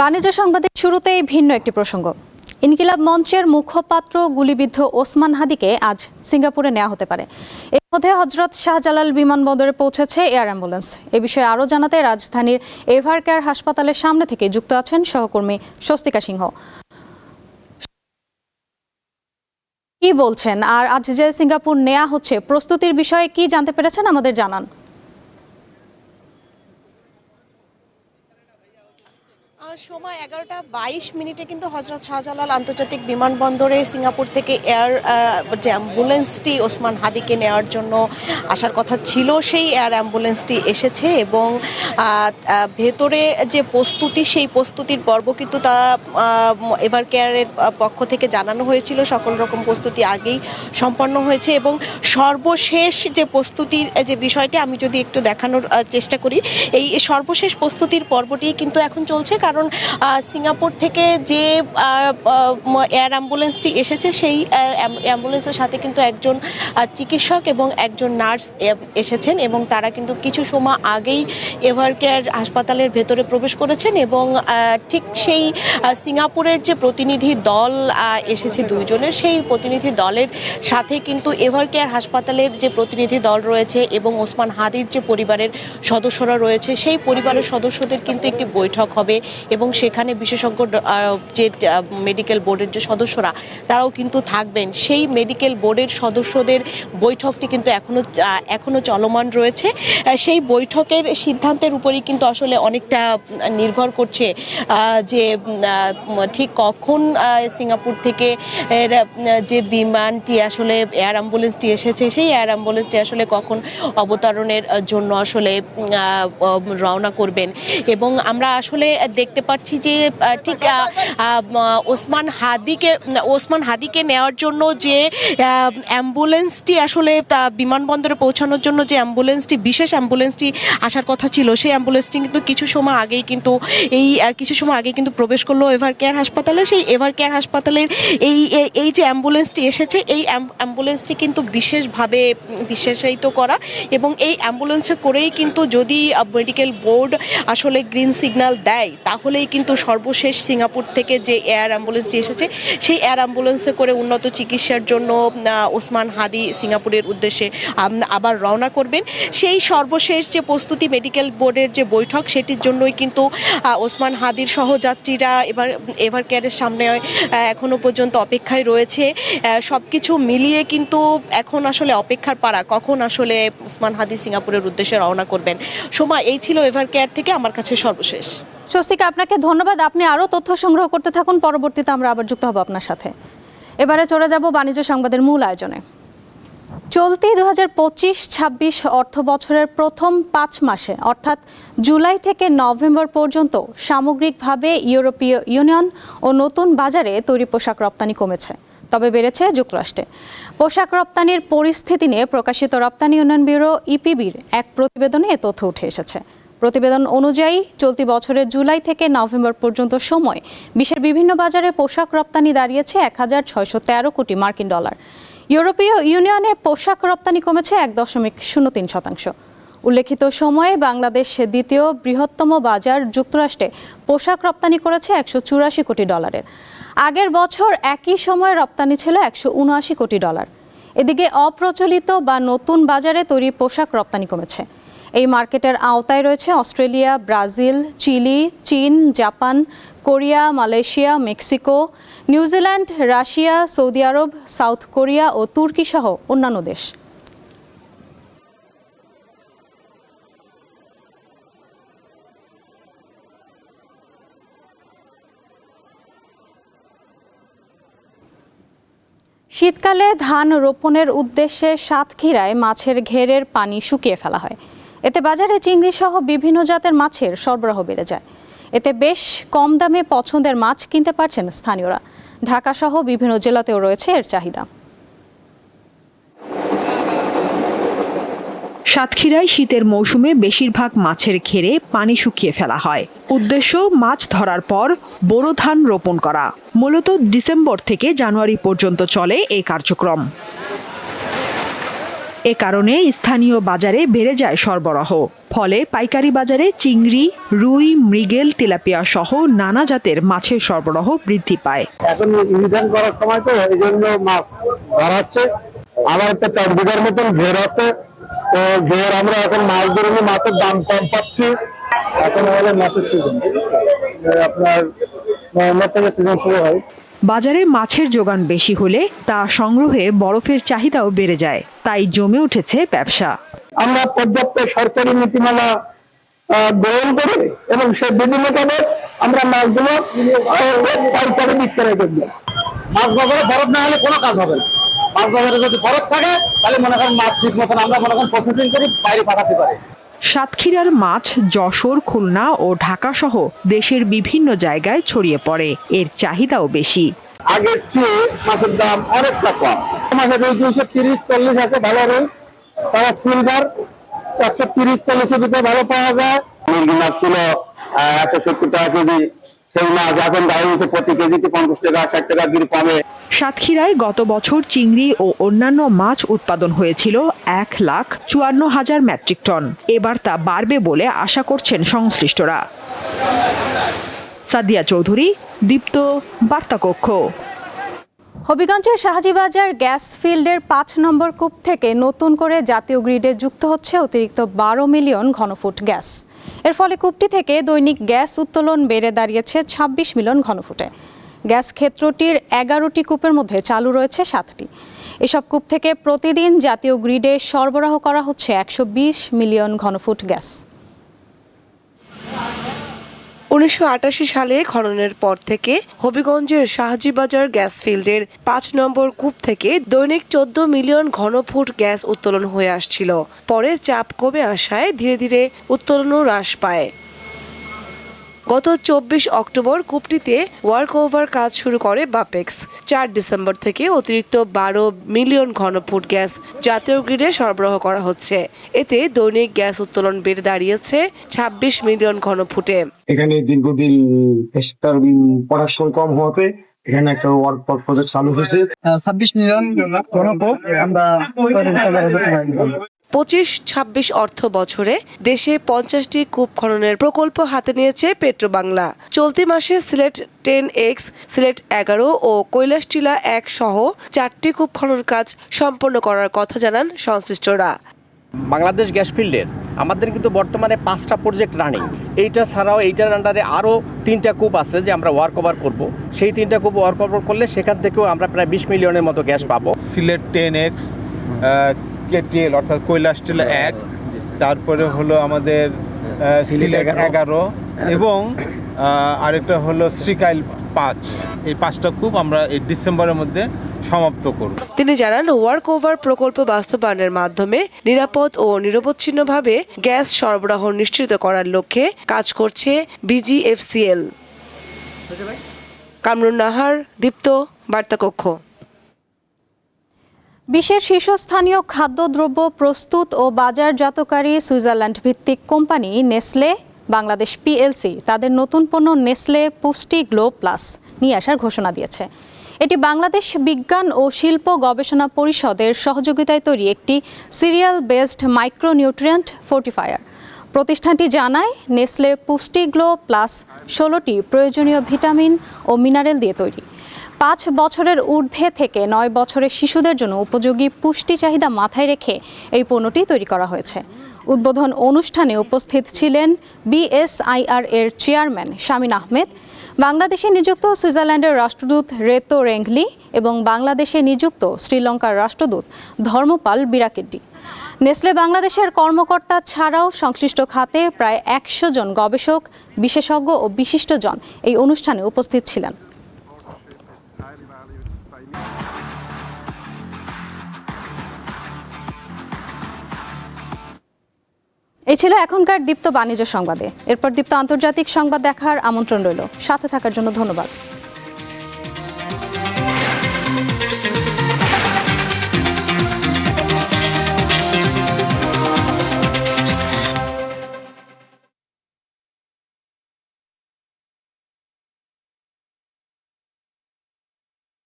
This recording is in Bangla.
বাণিজ্য সংবাদের শুরুতেই ভিন্ন একটি প্রসঙ্গ। ইনকিলাব মঞ্চের মুখপাত্র গুলিবিদ্ধ ওসমান হাদিকে আজ সিঙ্গাপুরে নেওয়া হতে পারে। এর মধ্যে হজরত শাহজালাল বিমানবন্দরে পৌঁছেছে এয়ার অ্যাম্বুলেন্স। এ বিষয়ে আরও জানাতে রাজধানীর এভারকেয়ার হাসপাতালের সামনে থেকে যুক্ত আছেন সহকর্মী স্বস্তিকা সিংহ। কি বলছেন, আর আজ যে সিঙ্গাপুর নেওয়া হচ্ছে প্রস্তুতির বিষয়ে কি জানতে পেরেছেন আমাদের জানান। সময় 11:22 কিন্তু হজরত শাহজালাল আন্তর্জাতিক বিমানবন্দরে সিঙ্গাপুর থেকে যে অ্যাম্বুলেন্সটি ওসমান হাদিকে নেওয়ার জন্য আসার কথা ছিল, সেই এয়ার অ্যাম্বুলেন্সটি এসেছে এবং ভেতরে যে প্রস্তুতি, সেই প্রস্তুতির পর্ব কিন্তু তা এভারকেয়ারের পক্ষ থেকে জানানো হয়েছিল। সকল রকম প্রস্তুতি আগেই সম্পন্ন হয়েছে এবং সর্বশেষ যে প্রস্তুতির যে বিষয়টি আমি যদি একটু দেখানোর চেষ্টা করি, এই সর্বশেষ প্রস্তুতির পর্বটি কিন্তু এখন চলছে। কারণ সিঙ্গাপুর থেকে যে এয়ার অ্যাম্বুলেন্সটি এসেছে, সেই অ্যাম্বুলেন্সের সাথে কিন্তু একজন চিকিৎসক এবং একজন নার্স এসেছেন এবং তারা কিন্তু কিছু সময় আগেই এভারকেয়ার হাসপাতালের ভেতরে প্রবেশ করেছেন এবং ঠিক সেই সিঙ্গাপুরের যে প্রতিনিধি দল এসেছে দুইজনের, সেই প্রতিনিধি দলের সাথে কিন্তু এভারকেয়ার হাসপাতালের যে প্রতিনিধি দল রয়েছে এবং ওসমান হাদির যে পরিবারের সদস্যরা রয়েছে, সেই পরিবারের সদস্যদের কিন্তু একটি বৈঠক হবে এবং সেখানে বিশেষজ্ঞ যে মেডিকেল বোর্ডের যে সদস্যরা তারাও কিন্তু থাকবেন। সেই মেডিকেল বোর্ডের সদস্যদের বৈঠকটি কিন্তু এখনো চলমান রয়েছে। সেই বৈঠকের সিদ্ধান্তের উপরই কিন্তু আসলে অনেকটা নির্ভর করছে যে ঠিক কখন সিঙ্গাপুর থেকে যে বিমানটি আসলে এয়ার অ্যাম্বুলেন্সটি এসেছে, সেই এয়ার অ্যাম্বুলেন্সটি আসলে কখন অবতরণের জন্য আসলে রওনা করবেন। এবং আমরা আসলে দেখতে পাচ্ছি যে ঠিক ওসমান হাদিকে নেওয়ার জন্য যে অ্যাম্বুলেন্সটি আসলে বিমানবন্দরে পৌঁছানোর জন্য যে বিশেষ অ্যাম্বুলেন্সটি আসার কথা ছিল, সেই অ্যাম্বুলেন্সটি কিন্তু কিছু সময় আগেই কিন্তু প্রবেশ করলো এভারকেয়ার হাসপাতালে। সেই এভারকেয়ার হাসপাতালের এই যে অ্যাম্বুলেন্সটি এসেছে, এই অ্যাম্বুলেন্সটি কিন্তু বিশেষভাবে বিশেষায়িত করা এবং এই অ্যাম্বুলেন্সে করেই কিন্তু যদি মেডিকেল বোর্ড আসলে গ্রিন সিগন্যাল দেয়, তাহলেই কিন্তু সর্বশেষ সিঙ্গাপুর থেকে যে এয়ার অ্যাম্বুলেন্সটি এসেছে, সেই এয়ার অ্যাম্বুলেন্সে করে উন্নত চিকিৎসার জন্য ওসমান হাদি সিঙ্গাপুরের উদ্দেশ্যে আবার রওনা করবেন। সেই সর্বশেষ যে প্রস্তুতি মেডিকেল বোর্ডের যে বৈঠক, সেটির জন্যই কিন্তু ওসমান হাদির সহযাত্রীরা এবার এভারকেয়ারের সামনে এখনো পর্যন্ত অপেক্ষায় রয়েছে। সবকিছু মিলিয়ে কিন্তু এখন আসলে অপেক্ষার পালা, কখন আসলে ওসমান হাদি সিঙ্গাপুরের উদ্দেশ্যে রওনা করবেন। সময় এই ছিল এভারকেয়ার থেকে আমার কাছে সর্বশেষ। স্বস্তিকা, আপনাকে ধন্যবাদ। আপনি আরও তথ্য সংগ্রহ করতে থাকুন, পরবর্তীতে আমরা আবার যুক্ত হব আপনার সাথে। এবারে চলে যাব বাণিজ্য সংবাদের মূল আয়োজনে। চলতি 2025-26 অর্থ বছরের প্রথম 5 মাসে অর্থাৎ জুলাই থেকে নভেম্বর পর্যন্ত সামগ্রিকভাবে ইউরোপীয় ইউনিয়ন ও নতুন বাজারে তৈরি পোশাক রপ্তানি কমেছে, তবে বেড়েছে যুক্তরাষ্ট্রে। পোশাক রপ্তানির পরিস্থিতি নিয়ে প্রকাশিত রপ্তানি উন্নয়ন ব্যুরো ইপিবির এক প্রতিবেদনে এ তথ্য উঠে এসেছে। প্রতিবেদন অনুযায়ী চলতি বছরের জুলাই থেকে নভেম্বর পর্যন্ত সময় বিশ্বের বিভিন্ন বাজারে পোশাক রপ্তানি দাঁড়িয়েছে 1613 কোটি মার্কিন ডলার। ইউরোপীয় ইউনিয়নে পোশাক রপ্তানি কমেছে 1.03%। উল্লেখিত সময়ে বাংলাদেশ দ্বিতীয় বৃহত্তম বাজার যুক্তরাষ্ট্রে পোশাক রপ্তানি করেছে 184 কোটি ডলারের। আগের বছর একই সময়ে রপ্তানি ছিল 179 কোটি ডলার। এদিকে অপ্রচলিত বা নতুন বাজারে তৈরি পোশাক রপ্তানি কমেছে। এই মার্কেটের আওতায় রয়েছে অস্ট্রেলিয়া, ব্রাজিল, চিলি, চীন, Japan, Korea, Malaysia, Mexico, New Zealand, Russia, Saudi Arab, South Korea ও তুর্কি সহ অন্যান্য দেশ। শীতকালে ধান রোপণের উদ্দেশ্যে সাতক্ষীরায় মাছের ঘেরের পানি শুকিয়ে ফেলা হয়। এতে বাজারে চিংড়ি সহ বিভিন্ন জাতের মাছের সরবরাহ বেড়ে যায়। এতে বেশ কম দামে পছন্দের মাছ কিনতে পারছেন স্থানীয়রা। ঢাকা সহ বিভিন্ন জেলাতেও রয়েছে এর চাহিদা। সাতক্ষীরায় শীতের মৌসুমে বেশিরভাগ মাছের ঘেরে পানি শুকিয়ে ফেলা হয়। উদ্দেশ্য মাছ ধরার পর বোরো ধান রোপণ করা। মূলত ডিসেম্বর থেকে জানুয়ারি পর্যন্ত চলে এই কার্যক্রম। এ কারণে স্থানীয় বাজারে বেড়ে যায় সরবরাহ। ফলে পাইকারি বাজারে চিংড়ি, রুই, মৃগেল, তেলাপিয়া সহ নানা জাতের মাছের সরবরাহ বৃদ্ধি পায়। এখন ইনভেস্ট করার সময় তো এই জন্য মাছ ধরা হচ্ছে। আমার একটা 4 বিঘার মতন ঘের আছে, তো ঘের আমরা এখন মাছ ধরে মাছের দাম কম পাচ্ছি। এখন হলো মাছের সিজন, আপনার নভেম্বর থেকে সিজন শুরু হয়। বাজারে মাছের যোগান বেশি হলে তা সংগ্রহে বরফের চাহিদাও বেড়ে যায়, তাই জমে উঠেছে ব্যবসা। আমরা পর্যাপ্ত সরকারি নীতিমালা গ্রহণ করে এবং সে বিধি মোতাবেক আমরা মাছগুলো পাইকারি বিক্রয় করবো। মাছ বাজারে বরফ না হলে কোনো কাজ হবে না। মাছ বাজারে যদি বরফ থাকে তাহলে মনে করেন মাছ ঠিক মতন আমরা মনে করেন প্রসেসিং করে বাইরে পাঠাতে পারি। সাতক্ষীরার মাছ যশোর, খুলনা ও ঢাকা সহ দেশের বিভিন্ন জায়গায় ছড়িয়ে পড়ে, এর চাহিদাও বেশি। আগের চেয়ে মাছের দাম অনেকটা কম। মাছের 230-40 আছে ভালো রুই, তারা সিলভার 130-40 ভিতরে ভালো পাওয়া যায়। মুরগি মাছ ছিল 170 টাকা কেজি, সেই মাছ এখন দাঁড়িয়ে হচ্ছে প্রতি কেজিতে 50 টাকা 60 টাকা করে কমে। সাতক্ষীরায় গত বছর চিংড়ি ও অন্যান্য মাছ উৎপাদন হয়েছিল 1,54,000 মেট্রিক টন। এবার তা বাড়বে বলে আশা করছেন সংশ্লিষ্টরা। সাদিয়া চৌধুরী, দীপ্ত, বার্তাকক্ষ। হবিগঞ্জের শাহজিবাজার গ্যাস ফিল্ডের 5 নম্বর কূপ থেকে নতুন করে জাতীয় গ্রিডে যুক্ত হচ্ছে অতিরিক্ত 12 মিলিয়ন ঘনফুট গ্যাস। এর ফলে কূপটি থেকে দৈনিক গ্যাস উত্তোলন বেড়ে দাঁড়িয়েছে 26 মিলিয়ন ঘনফুটে। গ্যাস ক্ষেত্রটির 11টি কূপের মধ্যে চালু রয়েছে 7টি। এসব কূপ থেকে প্রতিদিন জাতীয় গ্রিডে সরবরাহ করা হচ্ছে 120 মিলিয়ন ঘনফুট গ্যাস। 1988 সালে খননের পর থেকে হবিগঞ্জের শাহজিবাজার গ্যাস ফিল্ডের 5 নম্বর কূপ থেকে দৈনিক 14 মিলিয়ন ঘনফুট গ্যাস উত্তোলন হয়ে আসছিল। পরে চাপ কমে আসায় ধীরে ধীরে উত্তোলনও হ্রাস পায়। গত 24 অক্টোবর কূপটিতে ওয়ার্ক ওভার কাজ শুরু করে বাপেক্স। 4 ডিসেম্বর থেকে অতিরিক্ত 12 মিলিয়ন ঘনফুট গ্যাস জাতীয় গ্রিডে সরবরাহ করা হচ্ছে। এতে দৈনিক গ্যাস উত্তোলন বেড়ে দাঁড়িয়েছে 26 মিলিয়ন ঘনফুটে। এখানে দীর্ঘদিন তার প্রোডাকশন কম হওয়াতে এখানে একটা ওয়ার্ক প্রজেক্ট চালু হয়েছে। 26 মিলিয়ন ঘনফুট আমরা 25-26 অর্থ বছরে দেশে 50টি কূপ খননের প্রকল্প হাতে নিয়েছে পেট্রোবাংলা। চলতি মাসে সিলেট 10X, সিলেট 11 ও কৈলাসটিলা 1 সহ 4টি কূপ খনন কাজ সম্পন্ন করার কথা জানান সংশ্লিষ্টরা। বাংলাদেশ গ্যাস ফিল্ডের আমাদের কিন্তু বর্তমানে 5টা প্রজেক্ট রানিং। এইটা ছাড়াও এইটার আন্ডারে আরও 3টা কূপ আছে যে আমরা ওয়ার্ক ওভার করবো। সেই 3টা কূপ ওয়ার্ক ওভার করলে সেখান থেকেও আমরা প্রায় 20 মিলিয়নের মতো গ্যাস পাবো। সিলেট 10X, KTL অর্থাৎ কৈলাসটিলা 1, তারপরে হলো আমাদের সিলেট 11 এবং আরেকটা হলো শ্রীকাইল 5। এই 5টা কূপ আমরা এই ডিসেম্বরের মধ্যে সমাপ্ত করব। তিনি জানান ওয়ার্ক ওভার প্রকল্প বাস্তবায়নের মাধ্যমে নিরাপদ ও নিরবচ্ছিন্নভাবে গ্যাস সরবরাহ নিশ্চিত করার লক্ষ্যে কাজ করছে BGFCL। কামরুন নাহার, দীপ্ত, বার্তাকক্ষ। বিশ্বের শীর্ষস্থানীয় খাদ্যদ্রব্য প্রস্তুত ও বাজারজাতকারী সুইজারল্যান্ড ভিত্তিক কোম্পানি নেসলে বাংলাদেশ PLC তাদের নতুন পণ্য নেসলে পুষ্টি গ্লো প্লাস নিয়ে আসার ঘোষণা দিয়েছে। এটি বাংলাদেশ বিজ্ঞান ও শিল্প গবেষণা পরিষদের সহযোগিতায় তৈরি একটি সিরিয়াল বেসড মাইক্রোনিউট্রিয়েন্ট ফোর্টিফায়ার। প্রতিষ্ঠানটি জানায় নেসলে পুষ্টি গ্লো প্লাস 16টি প্রয়োজনীয় ভিটামিন ও মিনারেল দিয়ে তৈরি। 5 বছরের ঊর্ধ্বে থেকে 9 বছরের শিশুদের জন্য উপযোগী পুষ্টি চাহিদা মাথায় রেখে এই পণ্যটি তৈরি করা হয়েছে। উদ্বোধন অনুষ্ঠানে উপস্থিত ছিলেন BSIR এর চেয়ারম্যান শামীন আহমেদ, বাংলাদেশে নিযুক্ত সুইজারল্যান্ডের রাষ্ট্রদূত রেতো রেংলি এবং বাংলাদেশে নিযুক্ত শ্রীলঙ্কার রাষ্ট্রদূত ধর্মপাল বিরাকেড্ডি। নেসলে বাংলাদেশের কর্মকর্তা ছাড়াও সংশ্লিষ্ট খাতে প্রায় 100 জন গবেষক, বিশেষজ্ঞ ও বিশিষ্টজন এই অনুষ্ঠানে উপস্থিত ছিলেন। এই ছিল এখনকার দীপ্ত বাণিজ্য সংবাদে। এরপর দীপ্ত আন্তর্জাতিক সংবাদ দেখার আমন্ত্রণ রইল। সাথে থাকার জন্য ধন্যবাদ।